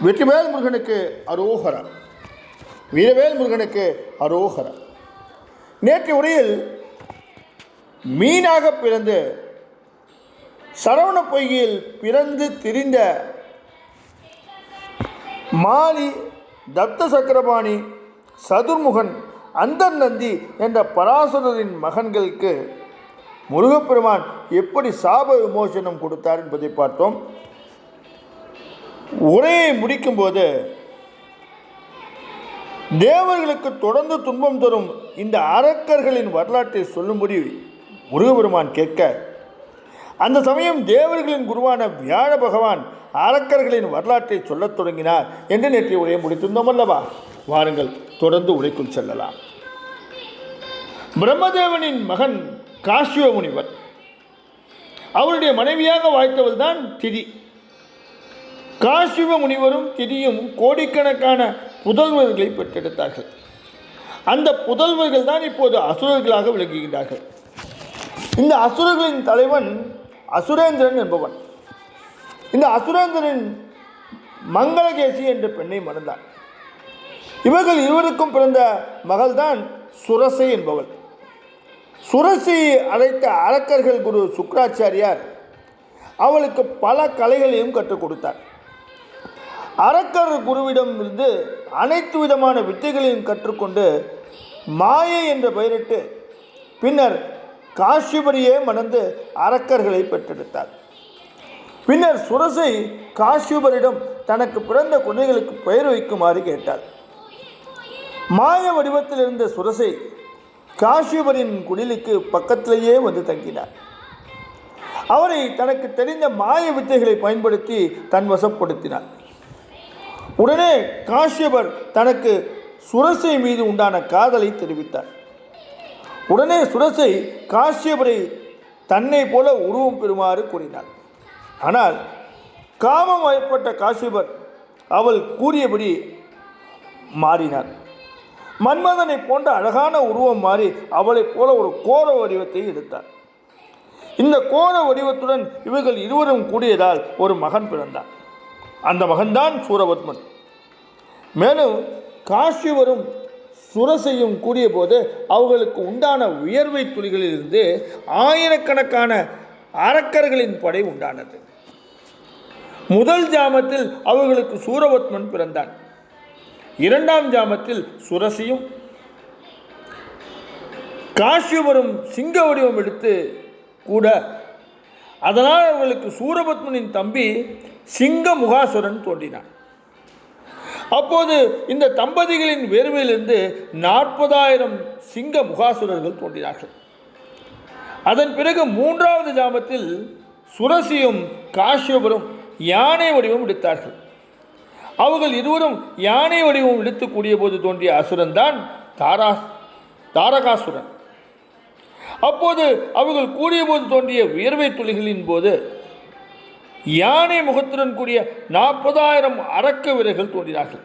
வெற்றிவேல் முருகனுக்கு அரோகரா. வீரவேல் முருகனுக்கு அரோகரா. நேற்று உரையில் மீனாக பிறந்து சரவண பொய்கையில் பிறந்து திரிந்த மாலி, தத்த சக்கரபாணி, சதுர்முகன், அந்தர்நந்தி என்ற பராசரரின் மகன்களுக்கு முருகப்பெருமான் எப்படி சாப விமோசனம் கொடுத்தார் என்பதை பார்த்தோம். உரையை முடிக்கும்போது தேவர்களுக்கு தொடர்ந்து துன்பம் தரும் இந்த அரக்கர்களின் வரலாற்றை சொல்லும்படி முருகப்பெருமான் கேட்க, அந்த சமயம் தேவர்களின் குருவான வியாழ பகவான் அரக்கர்களின் வரலாற்றை சொல்லத் தொடங்கினார் என்று நேற்றைய உரையை முடித்திருந்தோம் அல்லவா? வாருங்கள், தொடர்ந்து உரைக்குள் செல்லலாம். பிரம்மதேவனின் மகன் காஷ்யப முனிவர், அவருடைய மனைவியாக வாய்த்தவள் தான் திதி. காஷ்யப முனிவரும் திதியும் கோடிக்கணக்கான புதல்வர்களை பெற்றெடுத்தார்கள். அந்த புதல்வர்கள் தான் இப்போது அசுரர்களாக விளங்குகின்றார்கள். இந்த அசுரர்களின் தலைவன் அசுரேந்திரன் என்பவன். இந்த அசுரேந்திரன் மங்களகேசி என்ற பெண்ணை மணந்தார். இவர்கள் இருவருக்கும் பிறந்த மகள்தான் சுரசை என்பவள். சுரசையை அழைத்த அரக்கர்கள் குரு சுக்கராச்சாரியார் அவளுக்கு பல கலைகளையும் கற்றுக் கொடுத்தார். அரக்கர் குருவிடம் இருந்து அனைத்து விதமான வித்தைகளையும் கற்றுக்கொண்டு மாயை என்ற பெயரிட்டு பின்னர் காஷ்யபரையே மணந்து அரக்கர்களை பெற்றெடுத்தார். பின்னர் சுரசை காஷ்யபரிடம் தனக்கு பிறந்த குழந்தைகளுக்கு பெயர் வைக்குமாறு கேட்டார். மாய வடிவத்தில் இருந்த சுரசை காஷ்யபரின் குடிலுக்கு பக்கத்திலேயே வந்து தங்கினார். அவரை தனக்கு தெரிந்த மாய வித்தைகளை பயன்படுத்தி தன் வசப்படுத்தினார். உடனே காஷ்யபர் தனக்கு சுரசை மீது உண்டான காதலை தெரிவித்தார். உடனே சுரசை காஷ்யபரை தன்னை போல உருவம் பெறுமாறு கூறினார். ஆனால் காமம் வயப்பட்ட காஷ்யபர் அவள் கூறியபடி மாறினார். மன்மதனை போன்ற அழகான உருவம் மாறி அவளைப் போல ஒரு கோர வடிவத்தை எடுத்தார். இந்த கோர வடிவத்துடன் இவர்கள் இருவரும் கூடியதால் ஒரு மகன் பிறந்தார். அந்த மகன்தான் சூரபத்மன். மேலும் காஷ்யபரும் சுரசையும் கூடிய போது அவர்களுக்கு உண்டான வியர்வை துளிகளிலிருந்து ஆயிரக்கணக்கான அரக்கர்களின் படை உண்டானது. முதல் ஜாமத்தில் அவர்களுக்கு சூரபத்மன் பிறந்தான். இரண்டாம் ஜாமத்தில் சுரசியும் காஷ்யபரும் சிங்க வடிவம் எடுத்து கூட, அதனால் அவர்களுக்கு சூரபத்மனின் தம்பி சிங்க முகாசுரன் தோன்றினான். அப்போது இந்த தம்பதிகளின் வேர்வையிலிருந்து 40,000 சிங்க முகாசுரர்கள் தோன்றினார்கள். அதன் பிறகு மூன்றாவது ஜாமத்தில் சுரசியும் காஷ்யபரும் யானை வடிவம் எடுத்தார்கள். அவர்கள் இருவரும் யானை வடிவம் எடுத்துக்கூடிய போது தோன்றிய அசுரன் தான் தாரகாசுரன். அப்போது அவர்கள் கூடிய போது தோன்றிய வியர்வை துளிகளின் போது யானை முகத்துடன் கூடிய 40,000 அரக்க வீரர்கள் தோன்றினார்கள்.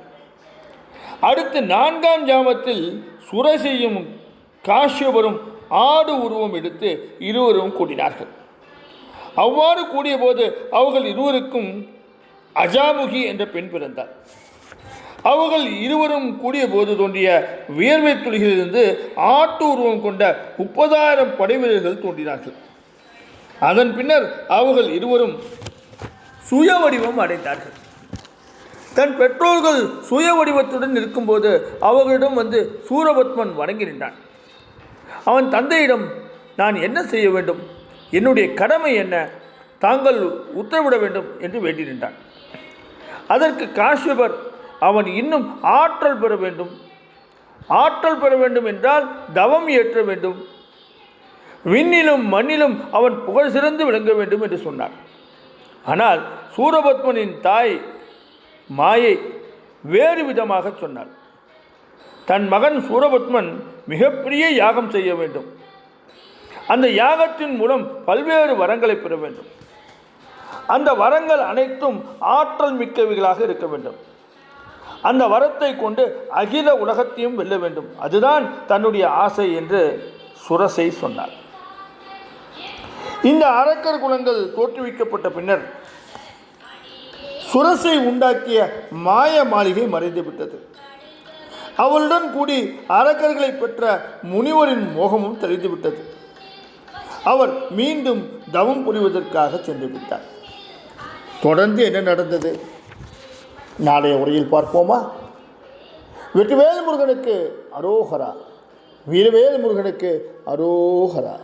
அடுத்து நான்காம் ஜாமத்தில் சுரசையும் காஷ்யபரும் ஆடு உருவம் எடுத்து இருவரும் கூடினார்கள். அவ்வாறு கூடிய போது அவர்கள் இருவருக்கும் அஜாமுகி என்ற பெண் பிறந்தார். அவர்கள் இருவரும் கூடிய போது தோன்றிய வியர்வை துளிகளிலிருந்து ஆட்டு உருவம் கொண்ட 30,000 படை வீரர்கள் தோன்றினார்கள். அதன் பின்னர் அவர்கள் இருவரும் சுய வடிவம் அடைந்தார்கள். தன் பெற்றோர்கள் சுய வடிவத்துடன் இருக்கும்போது அவர்களிடம் வந்து சூரபத்மன் வணங்கி நின்றான். அவன் தந்தையிடம், நான் என்ன செய்ய வேண்டும், என்னுடைய கடமை என்ன, தாங்கள் உத்தரவிட வேண்டும் என்று வேண்டி நின்றான். அதற்கு காஷ்யபர், அவன் இன்னும் ஆற்றல் பெற வேண்டும், ஆற்றல் பெற வேண்டும் என்றால் தவம் இயற்ற வேண்டும், விண்ணிலும் மண்ணிலும் அவன் புகழ் சிறந்து விளங்க வேண்டும் என்று சொன்னார். ஆனால் சூரபத்மனின் தாய் மாயை வேறு விதமாக சொன்னார். தன் மகன் சூரபத்மன் மிகப்பெரிய யாகம் செய்ய வேண்டும், அந்த யாகத்தின் மூலம் பல்வேறு வரங்களை பெற வேண்டும், அந்த வரங்கள் அனைத்தும் ஆற்றல் மிக்கவைகளாக இருக்க வேண்டும், அந்த வரத்தை கொண்டு அகில உலகத்தையும் வெல்ல வேண்டும், அதுதான் தன்னுடைய ஆசை என்று சுரசை சொன்னார். இந்த அரக்கர் குலங்கள் தோற்றுவிக்கப்பட்ட பின்னர் சுரசை உண்டாக்கிய மாய மாளிகை மறைந்துவிட்டது. அவளுடன் கூடி அரக்கர்களை பெற்ற முனிவரின் மோகமும் தெளிந்துவிட்டது. அவர் மீண்டும் தவம் புரிவதற்காக சென்று விட்டார். தொடர்ந்து என்ன நடந்தது நாளைய உரையில் பார்ப்போமா? வெற்றிவேல் முருகனுக்கு அரோகரா. வீரவேல் முருகனுக்கு அரோகரா.